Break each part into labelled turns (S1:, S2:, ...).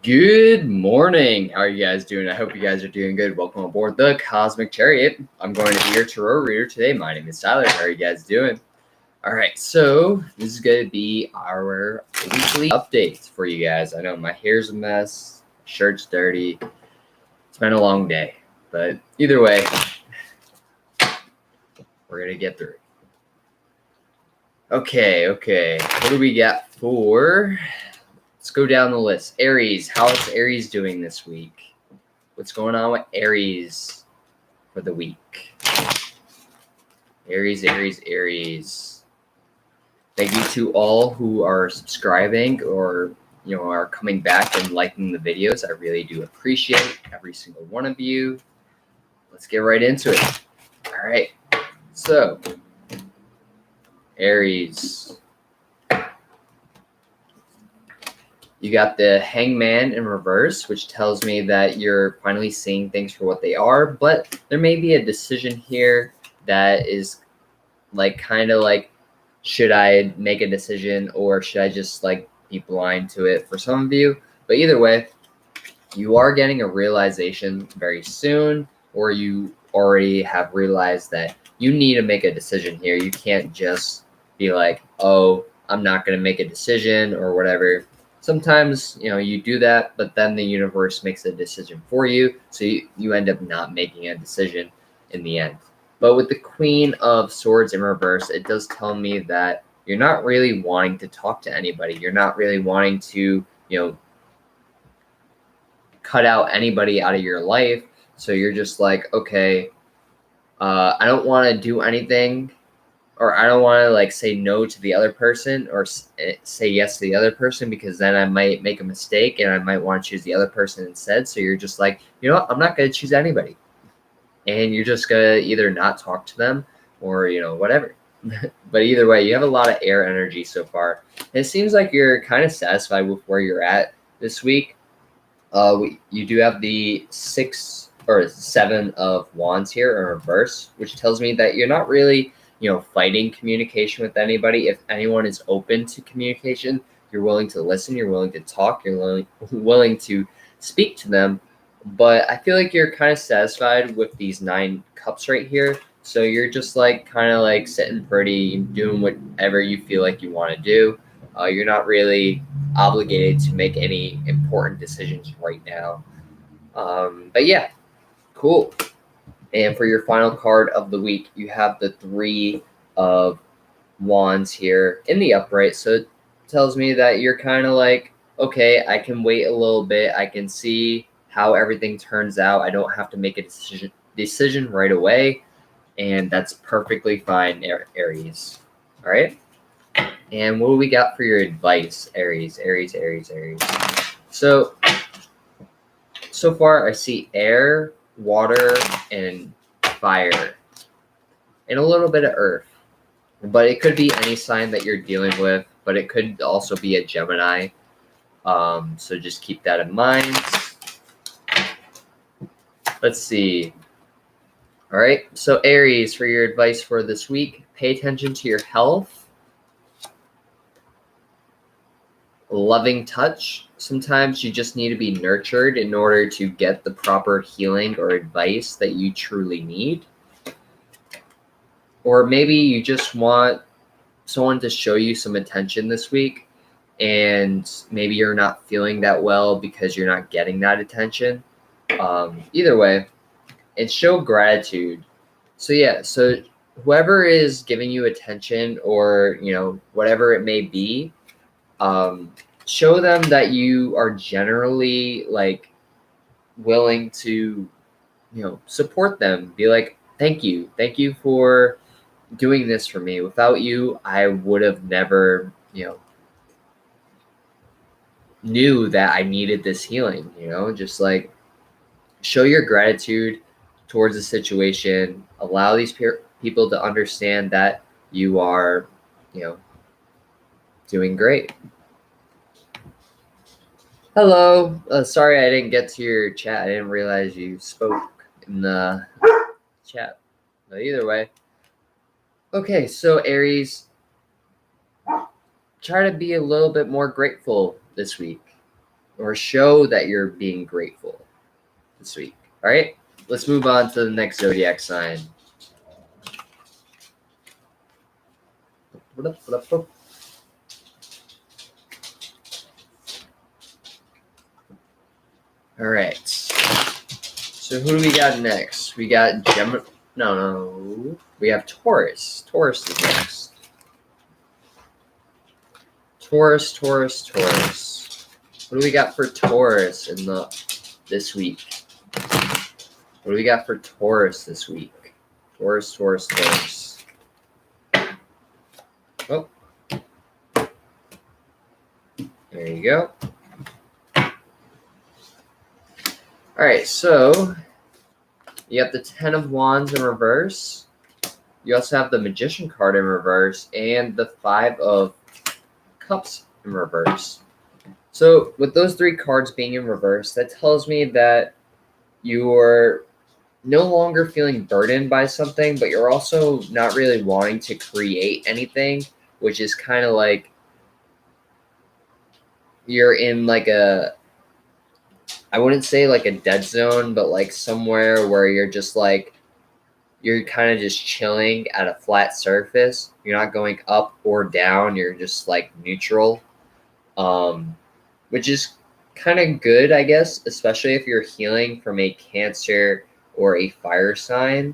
S1: Good morning. How are you guys doing? I hope you guys are doing good. Welcome aboard the Cosmic Chariot. I'm going to be your tarot reader today. My name is Tyler. How are you guys doing? All right, so this is going to be our weekly updates for you guys. I know my hair's a mess, shirt's dirty. It's been a long day, but either way, we're going to get through it. Okay. What do we got for... Let's go down the list. Aries. How is Aries doing this week? What's going on with Aries for the week? Aries. Thank you to all who are subscribing or are coming back and liking the videos. I really do appreciate every single one of you. Let's get right into it. All right. So, Aries. You got the Hangman in reverse, which tells me that you're finally seeing things for what they are, but there may be a decision here that is kind of like, should I make a decision or should I just be blind to it for some of you? But either way, you are getting a realization very soon, or you already have realized that you need to make a decision here. You can't just be like, oh, I'm not going to make a decision or whatever. Sometimes, you do that, but then the universe makes a decision for you. So you end up not making a decision in the end. But with the Queen of Swords in reverse, it does tell me that you're not really wanting to talk to anybody. You're not really wanting to, cut out anybody out of your life. So you're just like, okay, I don't want to do anything, or I don't want to say no to the other person or say yes to the other person, because then I might make a mistake and I might want to choose the other person instead. So you're just like, you know what? I'm not going to choose anybody. And you're just going to either not talk to them or, whatever. But either way, you have a lot of air energy so far. And it seems like you're kind of satisfied with where you're at this week. You do have the 6 or 7 of Wands here in reverse, which tells me that you're not really fighting communication with anybody. If anyone is open to communication, you're willing to listen, you're willing to talk, you're willing to speak to them. But I feel like you're kind of satisfied with these 9 cups right here. So you're just kind of sitting pretty, doing whatever you feel like you want to do. You're not really obligated to make any important decisions right now. But yeah, cool. And for your final card of the week, you have the 3 of Wands here in the upright. So it tells me that you're kind of okay, I can wait a little bit. I can see how everything turns out. I don't have to make a decision right away. And that's perfectly fine, Aries. All right. And what do we got for your advice, Aries? So far I see air, water, and fire, and a little bit of earth. But it could be any sign that you're dealing with, but it could also be a Gemini. So just keep that in mind. Let's see. All right, so Aries, for your advice for this week, pay attention to your health. Loving touch. Sometimes you just need to be nurtured in order to get the proper healing or advice that you truly need. Or maybe you just want someone to show you some attention this week, and maybe you're not feeling that well because you're not getting that attention. Either way, and show gratitude. So yeah, so whoever is giving you attention, or whatever it may be, show them that you are generally willing to support them. Be like, thank you for doing this for me. Without you, I would have never knew that I needed this healing. Just show your gratitude towards the situation. Allow these people to understand that you are doing great. Hello. Sorry I didn't get to your chat. I didn't realize you spoke in the chat. But either way. Okay, so Aries, try to be a little bit more grateful this week. or show that you're being grateful this week. All right, let's move on to the next zodiac sign. All right. So who do we got next? We got Gemini. No. We have Taurus. Taurus is next. Taurus. What do we got for Taurus this week? What do we got for Taurus this week? Taurus. Oh. There you go. All right, so you have the 10 of Wands in reverse. You also have the Magician card in reverse and the 5 of Cups in reverse. So with those 3 cards being in reverse, that tells me that you're no longer feeling burdened by something, but you're also not really wanting to create anything, which is kind of like you're in like I wouldn't say like a dead zone, but like somewhere where you're just like, you're kind of just chilling at a flat surface. You're not going up or down. You're just like neutral, which is kind of good, I guess, especially if you're healing from a Cancer or a fire sign.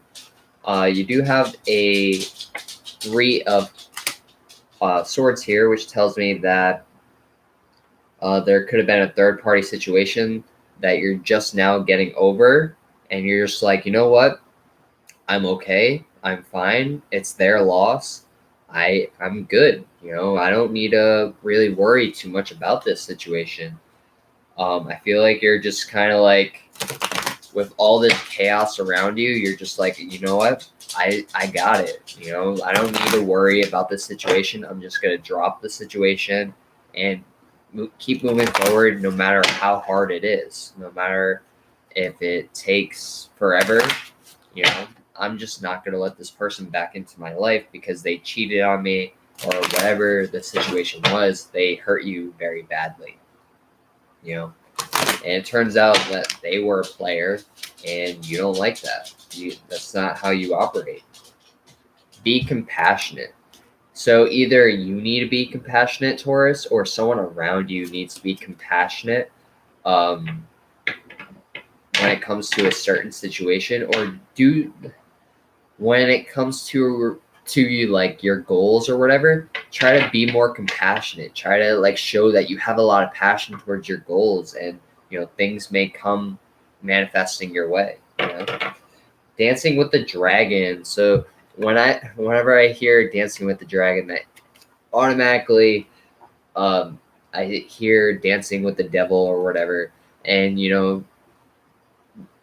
S1: You do have a 3 of Swords here, which tells me that there could have been a third-party situation that you're just now getting over, and you're just like, you know what? I'm okay. I'm fine. It's their loss. I'm good. You know, I don't need to really worry too much about this situation. I feel like you're just kind of like, with all this chaos around you, you're just like, you know what? I got it. You know, I don't need to worry about this situation. I'm just going to drop the situation and keep moving forward no matter how hard it is, no matter if it takes forever. You know, I'm just not going to let this person back into my life because they cheated on me or whatever the situation was. They hurt you very badly, you know, and it turns out that they were a player and you don't like that. That's not how you operate. Be compassionate. So either you need to be compassionate, Taurus, or someone around you needs to be compassionate when it comes to a certain situation, or when it comes to you, like your goals or whatever, try to be more compassionate. Try to like show that you have a lot of passion towards your goals, and you know things may come manifesting your way. You know, Dancing with the Dragon. So whenever I hear Dancing with the Dragon, that automatically I hear Dancing with the Devil or whatever, and you know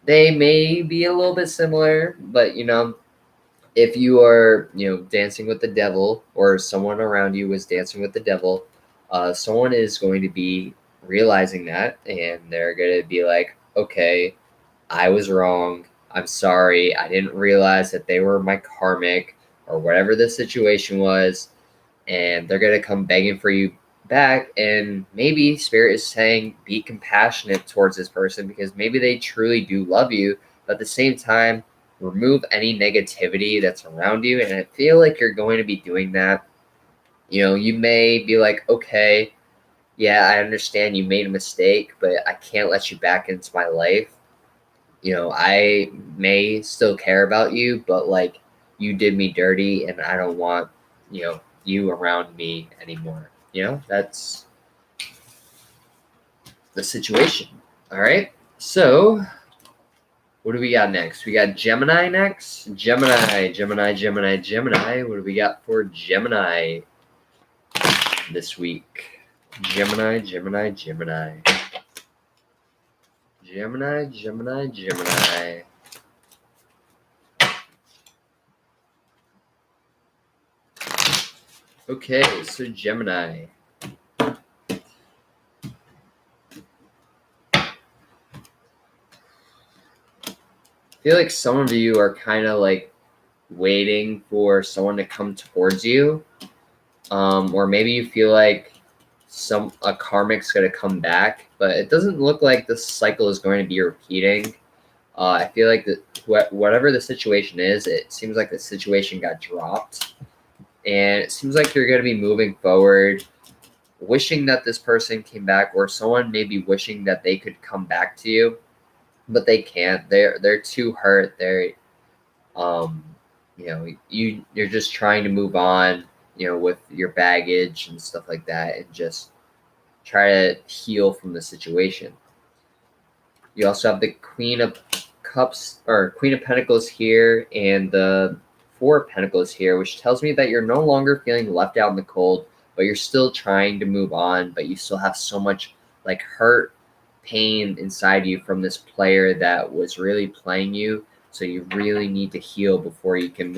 S1: they may be a little bit similar, but you know, if you are, you know, dancing with the devil, or someone around you is dancing with the devil, someone is going to be realizing that, and they're going to be like, okay, I was wrong. I'm sorry. I didn't realize that they were my karmic or whatever the situation was. And they're going to come begging for you back. And maybe Spirit is saying, be compassionate towards this person because maybe they truly do love you. But at the same time, remove any negativity that's around you. And I feel like you're going to be doing that. You know, you may be like, okay, yeah, I understand you made a mistake, but I can't let you back into my life. You know, I may still care about you, but like you did me dirty and I don't want, you know, you around me anymore. You know, that's the situation. All right. So what do we got next? We got Gemini next. Gemini. What do we got for Gemini this week? Gemini. Okay, so Gemini. I feel like some of you are kind of like waiting for someone to come towards you. Or maybe you feel like a karmic's going to come back, but it doesn't look like this cycle is going to be repeating. I feel like that whatever the situation is, it seems like the situation got dropped, and it seems like you're going to be moving forward, wishing that this person came back, or someone may be wishing that they could come back to you, but they can't. They're too hurt. Um, you're just trying to move on, with your baggage and stuff like that, and just try to heal from the situation. You also have the Queen of Cups or Queen of Pentacles here, and the Four of Pentacles here, which tells me that you're no longer feeling left out in the cold, but you're still trying to move on, but you still have so much like hurt, pain inside you from this player that was really playing you. So you really need to heal before you can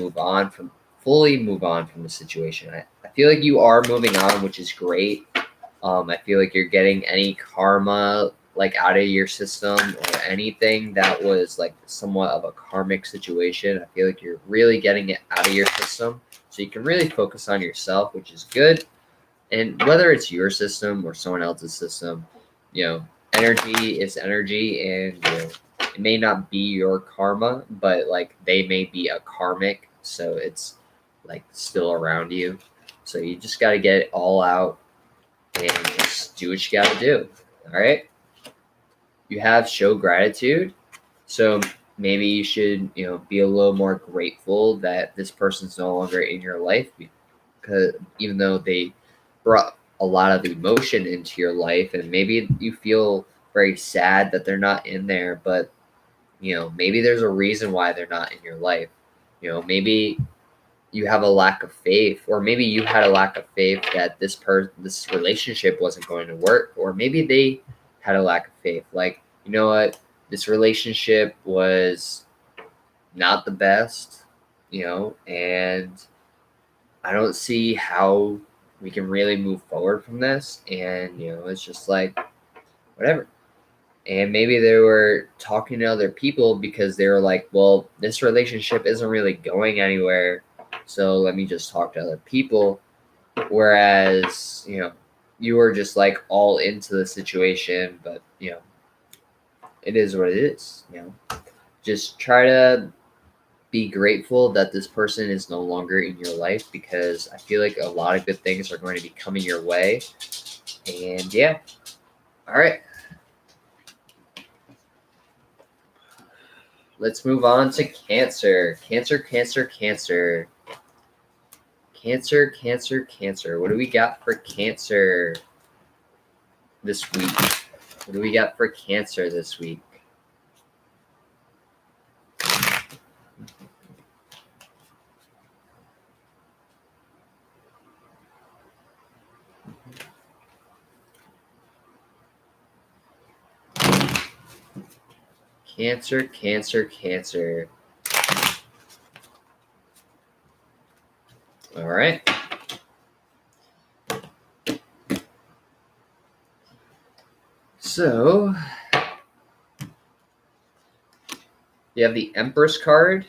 S1: fully move on from the situation. I feel like you are moving on, which is great. I feel like you're getting any karma like out of your system, or anything that was like somewhat of a karmic situation. I feel like you're really getting it out of your system, so you can really focus on yourself, which is good. And whether it's your system or someone else's system, energy is energy, and it may not be your karma, but like they may be a karmic, so it's like still around you. So you just got to get it all out and just do what you got to do. All right. You have show gratitude. So maybe you should, be a little more grateful that this person's no longer in your life, because even though they brought a lot of emotion into your life, and maybe you feel very sad that they're not in there, but maybe there's a reason why they're not in your life. Maybe you have a lack of faith, or maybe you had a lack of faith that this relationship wasn't going to work, or maybe they had a lack of faith. Like, you know what? This relationship was not the best, and I don't see how we can really move forward from this. And, it's just like, whatever. And maybe they were talking to other people because they were like, well, this relationship isn't really going anywhere, so let me just talk to other people. Whereas, you were just like all into the situation, but, it is what it is, Just try to be grateful that this person is no longer in your life, because I feel like a lot of good things are going to be coming your way. And yeah. All right. Let's move on to Cancer. Cancer. What do we got for Cancer this week? What do we got for Cancer this week? Cancer. All right. So you have the Empress card,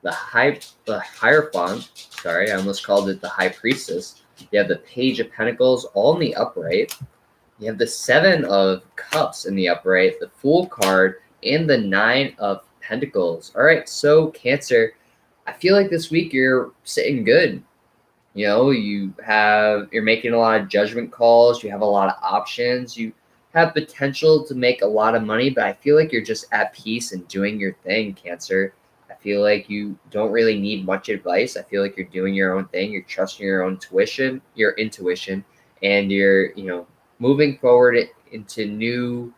S1: the Hierophant. Sorry, I almost called it the High Priestess. You have the Page of Pentacles all in the upright. You have the Seven of Cups in the upright, the Fool card, and the Nine of Pentacles. All right, so Cancer, I feel like this week you're sitting good. You're making a lot of judgment calls. You have a lot of options. You have potential to make a lot of money, but I feel like you're just at peace and doing your thing, Cancer. I feel like you don't really need much advice. I feel like you're doing your own thing. You're trusting your intuition, and you're, moving forward into new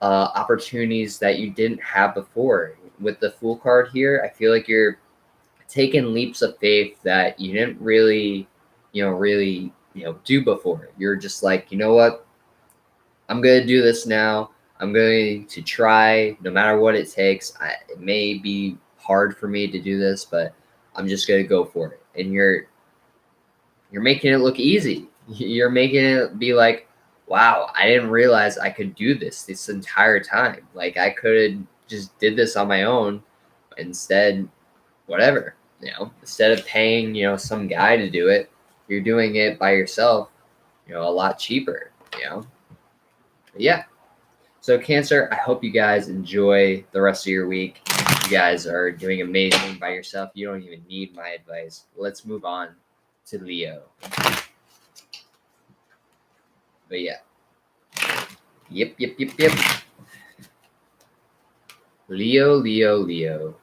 S1: opportunities that you didn't have before. With the Fool card here, I feel like you're taking leaps of faith that you didn't really do before. You're just like, you know what? I'm going to do this now. I'm going to try no matter what it takes. It may be hard for me to do this, but I'm just going to go for it. And you're making it look easy. You're making it be like, wow, I didn't realize I could do this entire time. Like, I could have just did this on my own. Instead, whatever, instead of paying, some guy to do it, you're doing it by yourself. a lot cheaper, But yeah. So Cancer, I hope you guys enjoy the rest of your week. You guys are doing amazing by yourself. You don't even need my advice. Let's move on to Leo. But yeah. Yep. Leo. Leo.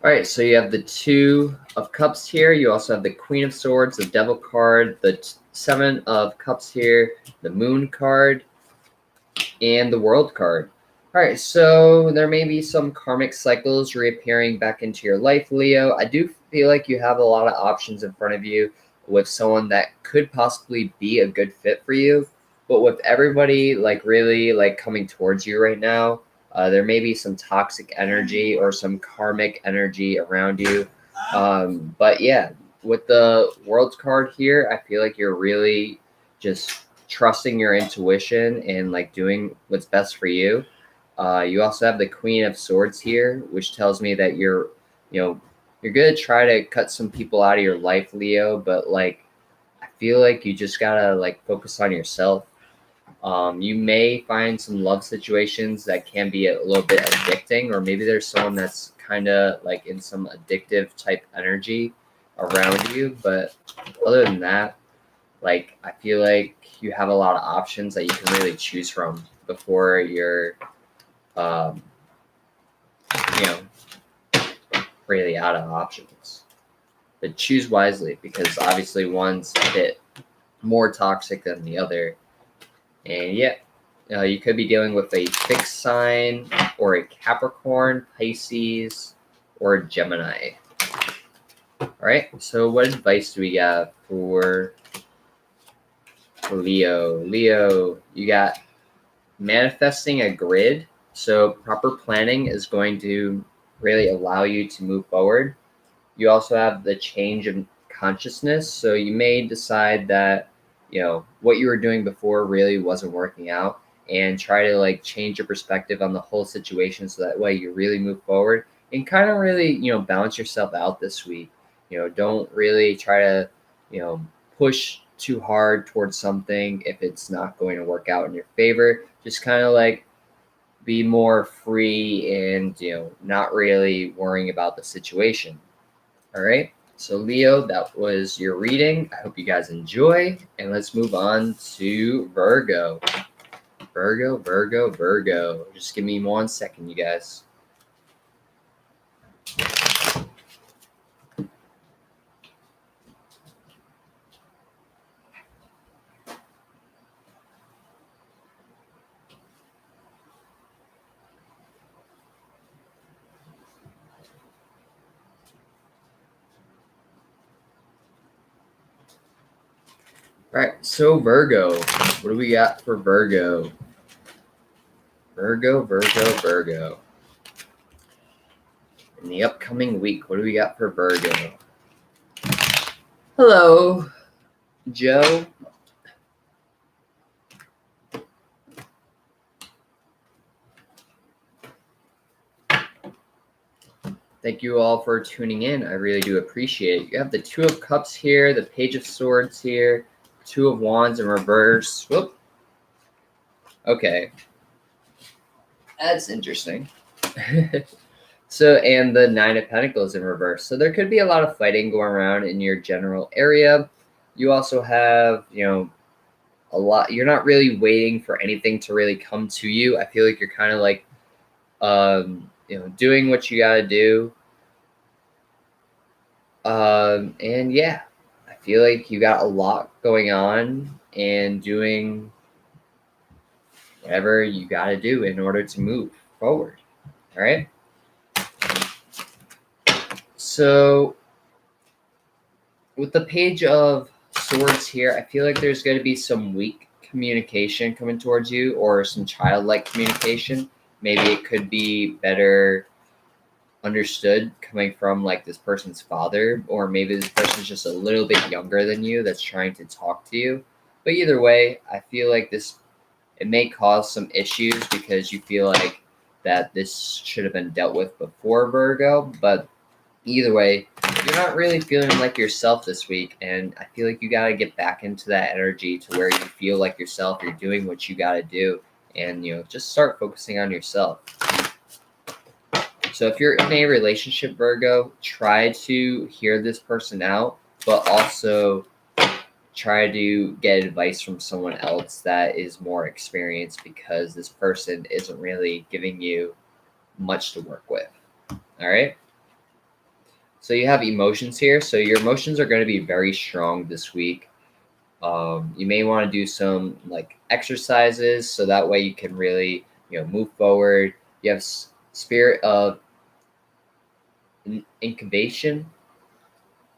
S1: All right, so you have the Two of Cups here. You also have the Queen of Swords, the Devil card, the Seven of Cups here, the Moon card, and the World card. All right, so there may be some karmic cycles reappearing back into your life, Leo. I do feel like you have a lot of options in front of you with someone that could possibly be a good fit for you. But with everybody really coming towards you right now, there may be some toxic energy or some karmic energy around you. But yeah, with the World card here, I feel like you're really just trusting your intuition and doing what's best for you. You also have the Queen of Swords here, which tells me that you're gonna try to cut some people out of your life, Leo. But I feel like you just gotta focus on yourself. You may find some love situations that can be a little bit addicting, or maybe there's someone that's kind of in some addictive type energy around you. But other than that, I feel like you have a lot of options that you can really choose from before you're, um, you know, really out of options. But choose wisely, because obviously one's a bit more toxic than the other. And yeah, you could be dealing with a fixed sign or a Capricorn, Pisces, or Gemini. All right, so what advice do we got for Leo? Leo, you got manifesting a grid. So proper planning is going to really allow you to move forward. You also have the change of consciousness. So you may decide that, what you were doing before really wasn't working out, and try to change your perspective on the whole situation so that way you really move forward and kind of really, balance yourself out this week. Don't really try to, push too hard towards something if it's not going to work out in your favor. Just kind of be more free and, not really worrying about the situation. All right. So Leo, that was your reading. I hope you guys enjoy, and let's move on to Virgo. Virgo. Just give me 1 second, you guys. All right, so Virgo, what do we got for Virgo? Virgo. In the upcoming week, what do we got for Virgo? Hello, Joe. Thank you all for tuning in. I really do appreciate it. You have the Two of Cups here, the Page of Swords here, Two of Wands in reverse. Whoop. Okay. That's interesting. So, and the Nine of Pentacles in reverse. So there could be a lot of fighting going around in your general area. You also have, a lot. You're not really waiting for anything to really come to you. I feel like you're kind of doing what you got to do. And yeah, I feel like you got a lot going on and doing whatever you got to do in order to move forward. All right. So with the Page of Swords here, I feel like there's going to be some weak communication coming towards you, or some childlike communication. Maybe it could be better understood coming from this person's father, or maybe this person's just a little bit younger than you that's trying to talk to you. But either way, I feel like this It may cause some issues because you feel like that this should have been dealt with before, Virgo, but either way, you're not really feeling like yourself this week, and I feel like you got to get back into that energy to where you feel like yourself, you're doing what you got to do, and just start focusing on yourself. So if you're in a relationship, Virgo, try to hear this person out, but also try to get advice from someone else that is more experienced, because this person isn't really giving you much to work with. All right. So you have emotions here. So your emotions are going to be very strong this week. You may want to do some like exercises so that way you can really move forward. You have spirit of incubation.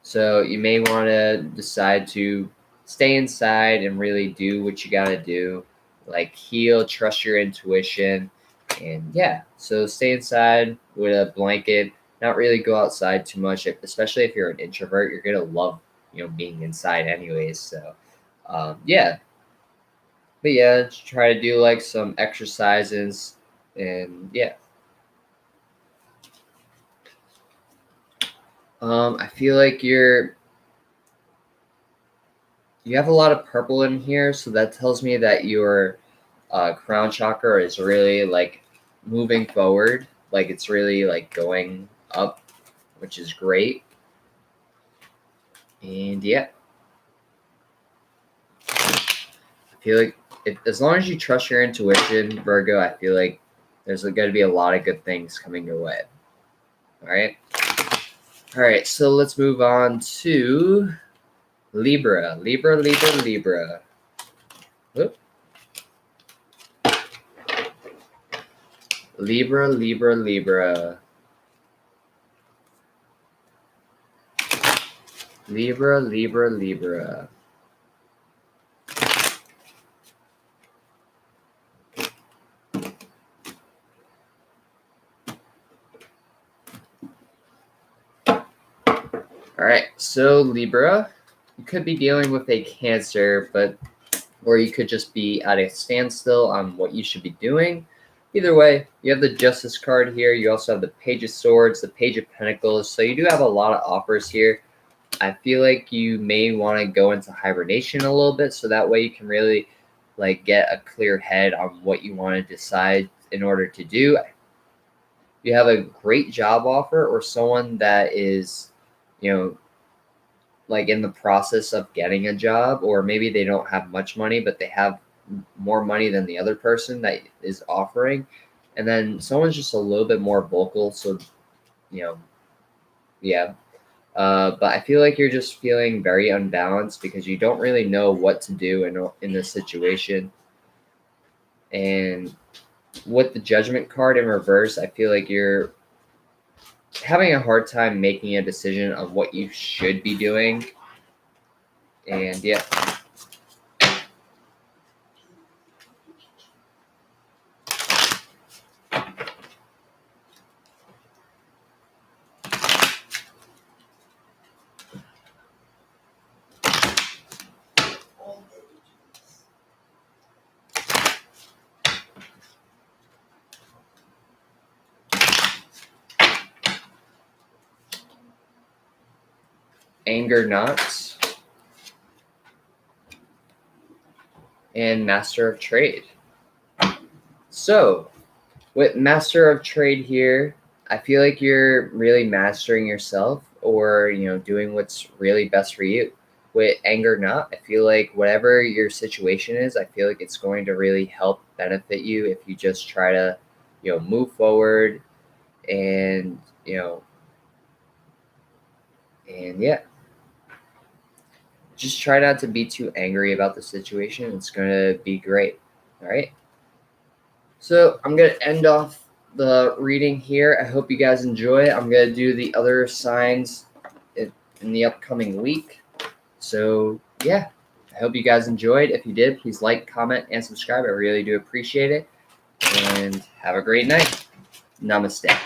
S1: So you may want to decide to stay inside and really do what you got to do, like heal, trust your intuition. And yeah, so stay inside with a blanket, not really go outside too much, especially if you're an introvert. You're going to love, being inside anyways. So yeah. But yeah, just try to do like some exercises and yeah. I feel like you have a lot of purple in here, so that tells me that your crown chakra is really like moving forward, like it's really like going up, which is great. And yeah, I feel like as long as you trust your intuition, Virgo, I feel like there's going to be a lot of good things coming your way. All right, so let's move on to Libra. Libra. Whoop. Libra. Libra. All right, so Libra, you could be dealing with a Cancer, or you could just be at a standstill on what you should be doing. Either way, you have the Justice card here. You also have the Page of Swords, the Page of Pentacles. So you do have a lot of offers here. I feel like you may want to go into hibernation a little bit, so that way you can really like get a clear head on what you want to decide in order to do. You have a great job offer, or someone that is like in the process of getting a job, or maybe they don't have much money but they have more money than the other person that is offering, and then someone's just a little bit more vocal, so yeah. But I feel like you're just feeling very unbalanced because you don't really know what to do in this situation. And with the Judgment card in reverse, I feel like you're having a hard time making a decision on what you should be doing. And yeah. Anger Knots, and Master of Trade. So with Master of Trade here, I feel like you're really mastering yourself, or doing what's really best for you. With Anger Knot, I feel like whatever your situation is, I feel like it's going to really help benefit you if you just try to move forward and and yeah, just try not to be too angry about the situation. It's going to be great. All right. So I'm going to end off the reading here. I hope you guys enjoy. I'm going to do the other signs in the upcoming week. So yeah, I hope you guys enjoyed. If you did, please like, comment, and subscribe. I really do appreciate it. And have a great night. Namaste.